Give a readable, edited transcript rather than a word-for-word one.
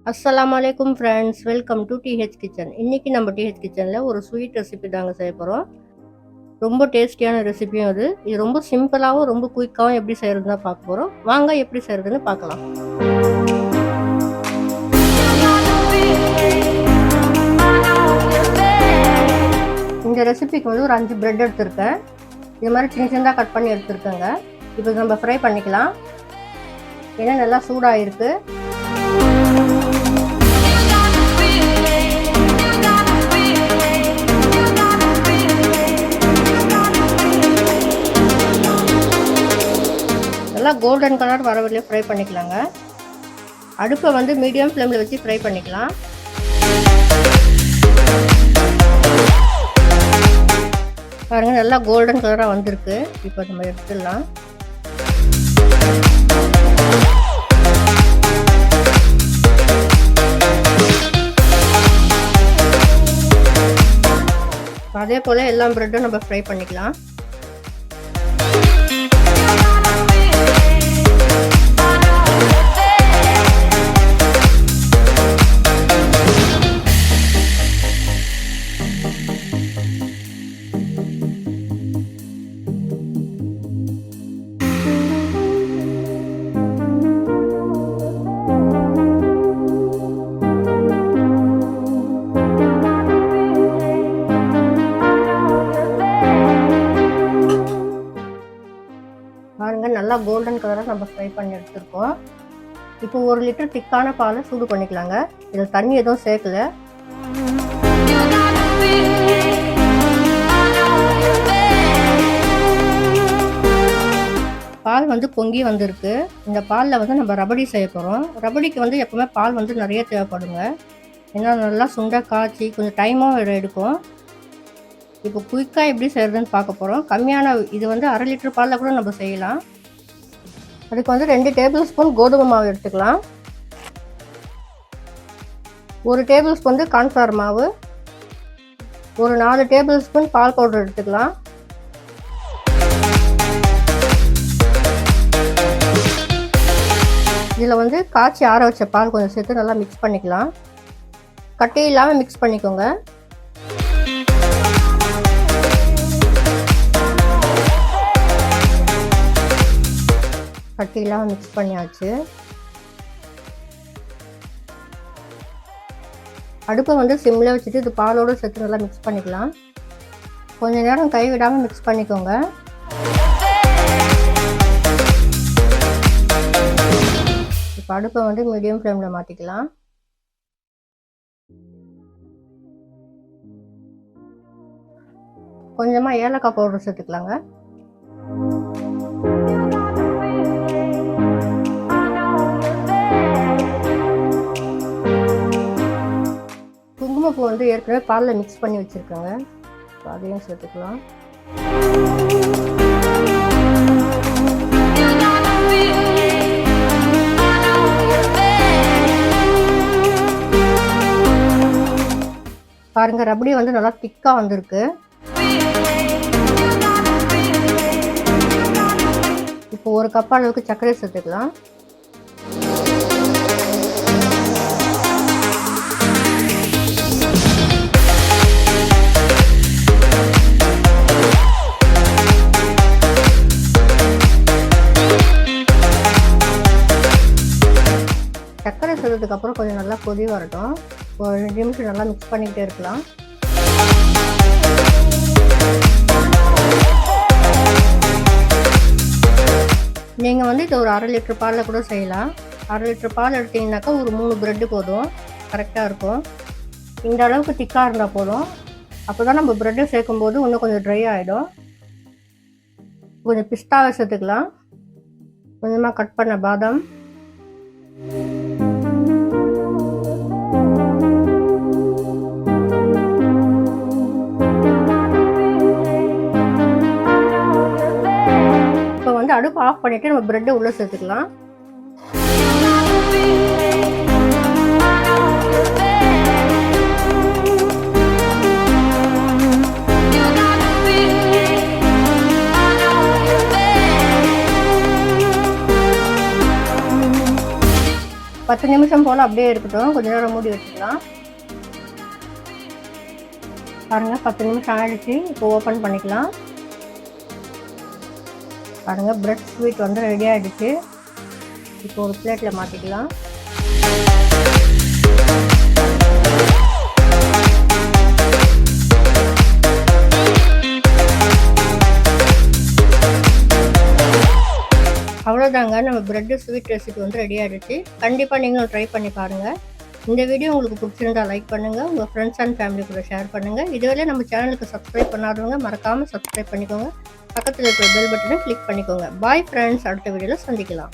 அஸ்ஸலாமலைக்கும் friends, welcome to DH kitchen. இன்றைக்கி நம்ம DH கிச்சனில் ஒரு ஸ்வீட் ரெசிபி தாங்க செய்ய போகிறோம். ரொம்ப டேஸ்டியான ரெசிபியும் இது ரொம்ப சிம்பிளாகவும் ரொம்ப குயிக்காகவும் எப்படி செய்கிறது தான் பார்க்க போகிறோம். வாங்க எப்படி செய்கிறதுன்னு பார்க்கலாம். இந்த ரெசிபிக்கு வந்து ஒரு 5 பிரெட் எடுத்திருக்கேன். இது மாதிரி சின்ன சின்னதாக கட் பண்ணி எடுத்துருக்கேங்க. இப்போ நம்ம ஃப்ரை பண்ணிக்கலாம். ஏன்னா நல்லா சூடாக இருக்குது. நல்லா கோல்டன் கலர் வர வரையிலும் ஃப்ரை பண்ணிக்கலாங்க. அடுப்பை வந்து மீடியம் ஃப்ளேமில் வச்சு ஃப்ரை பண்ணிக்கலாம். பாருங்கள், நல்லா கோல்டன் கலராக வந்திருக்கு. இப்போ நம்ம எடுத்துடலாம். அதே போல் எல்லா ப்ரெட்டும் நம்ம ஃப்ரை பண்ணிக்கலாம். பாருங்கள், நல்லா கோல்டன் கலராக நம்ம ஃப்ரை பண்ணி எடுத்துருக்கோம். இப்போ 1 லிட்டர் திக்கான பாலை சூடு பண்ணிக்கலாங்க. இதில் தண்ணி எதுவும் சேர்க்கல. பால் வந்து பொங்கி வந்திருக்கு. இந்த பாலில் வந்து நம்ம ரபடி செய்ய போகிறோம். ரபடிக்கு வந்து எப்போவுமே பால் வந்து நிறைய தேவைப்படுங்க. ஏன்னா நல்லா சுண்டாக காய்ச்சி கொஞ்சம் டைமும் எடுக்கும். இப்போ குயிக்காக எப்படி செய்கிறதுன்னு பார்க்க போகிறோம். கம்மியான இது வந்து 1/2 லிட்டர் பாலில் கூட நம்ம செய்யலாம். அதுக்கு வந்து 2 டேபிள் ஸ்பூன் கோதுமை மாவு எடுத்துக்கலாம். 1 டேபிள் ஸ்பூன் வந்து கார்ன்ஃப்ளவர் மாவு, ஒரு 4 டேபிள் ஸ்பூன் பால் பவுடர் எடுத்துக்கலாம். இதில் வந்து காய்ச்சி ஆற வச்ச பால் கொஞ்சம் சேர்த்து நல்லா மிக்ஸ் பண்ணிக்கலாம். கட்டி இல்லாமல் மிக்ஸ் பண்ணிக்கோங்க. கட்டிலாம் மிக்ஸ் பண்ணியாச்சு. அடுப்பை வந்து சிம்மில் வச்சுட்டு இது பாலோடு சேர்த்து நல்லா மிக்ஸ் பண்ணிக்கலாம். கொஞ்சம் நேரம் கை விடாமல் மிக்ஸ் பண்ணிக்கோங்க. இப்போ அடுப்பை வந்து மீடியம் ஃப்ளேமில் மாற்றிக்கலாம். கொஞ்சமாக ஏலக்காய் பவுடர் சேர்த்துக்கலாங்க. குங்குமப்பூ வந்து ஏற்கனவே பாலில் மிக்ஸ் பண்ணி வச்சுருக்கேங்க. ஸோ அதையும் சேர்த்துக்கலாம். பாருங்கள், ரபடி வந்து நல்லா திக்காக வந்திருக்கு. இப்போ 1 கப் அளவுக்கு சர்க்கரை சேர்த்துக்கலாம். சர்க்கரை சேர்த்ததுக்கப்புறம் கொஞ்சம் நல்லா கொதி வரட்டும். ஒரு 2 நிமிஷம் நல்லா மிக்ஸ் பண்ணிக்கிட்டே இருக்கலாம். நீங்கள் வந்து இது ஒரு 1/2 லிட்டர் பாலில் கூட செய்யலாம். 1/2 லிட்டர் பால் எடுத்திங்கனாக்கா ஒரு 3 ப்ரெட்டு போதும், கரெக்டாக இருக்கும். இந்த அளவுக்கு திக்காக இருந்தால் போதும். அப்போ தான் நம்ம ப்ரெட்டு சேர்க்கும்போது இன்னும் கொஞ்சம் ட்ரை ஆகிடும். கொஞ்சம் பிஸ்தாவை சேர்த்துக்கலாம். கொஞ்சமாக கட் பண்ண பாதாம், அடுப்பு ஆஃப் பண்ணிட்டு நம்ம பிரெட்டை உள்ள சேர்த்துக்கலாம். 10 நிமிஷம் போல் அப்படியே இருக்கட்டும். கொஞ்ச நேரம் மூடி வச்சுக்கலாம். பாருங்கள் 10 நிமிஷம் ஆகிடுச்சு. இப்போ ஓப்பன் பண்ணிக்கலாம். பாருங்கள் பிரெட் ஸ்வீட் வந்து ரெடி ஆகிடுச்சு. இப்போ ஒரு பிளேட்டில் மாற்றிக்கலாம். அவ்வளோதாங்க, நம்ம பிரெட்டு ஸ்வீட் ரெசிபி வந்து ரெடி ஆகிடுச்சு. கண்டிப்பாக நீங்களும் ட்ரை பண்ணி பாருங்கள். இந்த வீடியோ உங்களுக்கு பிடிச்சிருந்தா லைக் பண்ணுங்கள், உங்கள் ஃப்ரெண்ட்ஸ் அண்ட் ஃபேமிலி கூட ஷேர் பண்ணுங்கள். இதுவரை நம்ம சேனலுக்கு சப்ஸ்கிரைப் பண்ணாதவங்க மறக்காமல் சப்ஸ்கிரைப் பண்ணிக்கோங்க. பக்கத்தில் இருக்கிற பெல் பட்டனை கிளிக் பண்ணிக்கோங்க. பாய் ஃப்ரெண்ட்ஸ், அடுத்த வீடியோவில் சந்திக்கலாம்.